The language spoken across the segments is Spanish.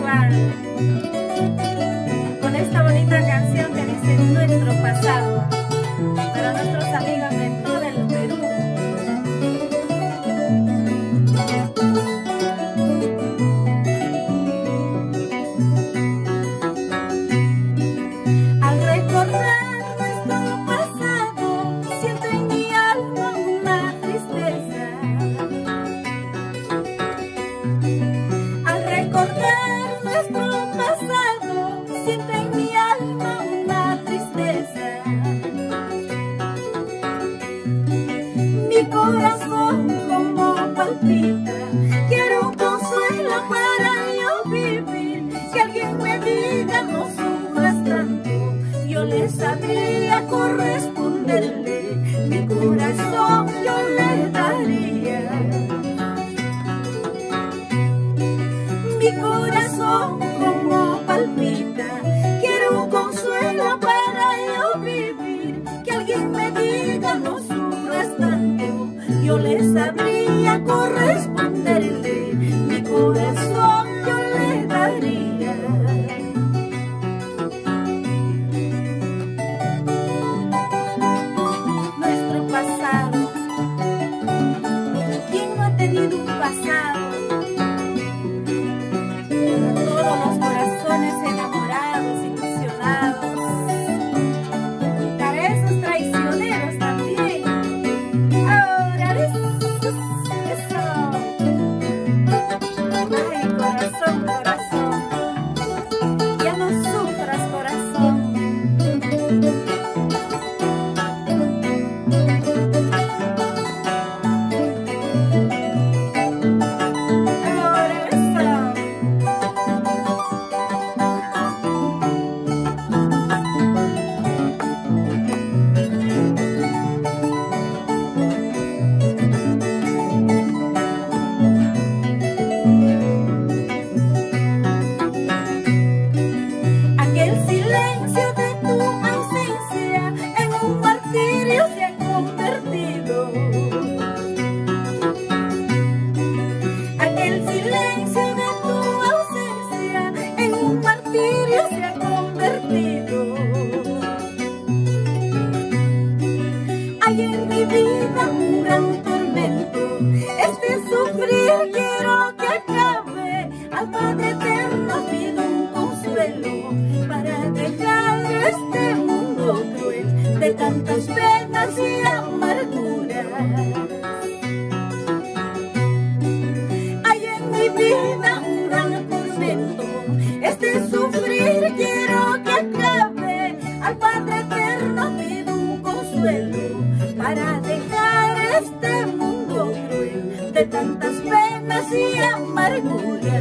igual con esta bonita canción que dice nuestro pasado para nuestros amigos de todo el Perú. Al recordar nuestro pasado siento en mi alma una tristeza. Al recordar nuestro pasado siento en mi alma una tristeza. Mi corazón como palpita, quiero un consuelo para yo vivir. Que alguien me diga no sufras tanto, yo le sabría corresponderle. Mi corazón yo le daría. Mi corazón como palpita, quiero un consuelo para yo vivir. Que alguien me diga no sufras tanto, yo le sabría corresponderle. Mi corazón yo le daría. Nuestro pasado, ¿quién no ha tenido un pasado? Todos los corazones enamorados, ilusionados, y para esos traicioneros también. Ahora eso. Ay, corazón, corazón, ya no sufras, corazón. Ahora eso. Aquel silencio de tu ausencia en un martirio se ha convertido. Aquel silencio de tu ausencia en un martirio se ha convertido. Hay en mi vida un gran tormento, este sufrir quiero que acabe. Al Padre Eterno pido un consuelo para dejar este mundo cruel de tantas penas y amarguras. Hay en mi vida un gran tormento, este sufrir quiero que acabe. Al Padre Eterno pido un consuelo para dejar este mundo cruel de tantas penas y amarguras.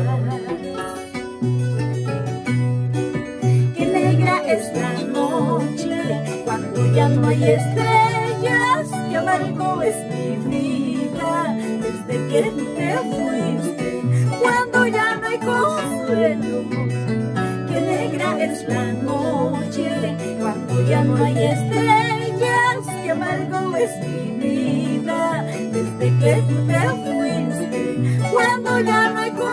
Qué negra es la noche cuando ya no hay estrellas, qué amargo es mi vida desde que te fuiste, cuando ya no hay consuelo. Qué negra es la noche cuando ya no hay estrellas, qué amargo es mi vida desde que te fuiste, cuando ya no hay consuelo.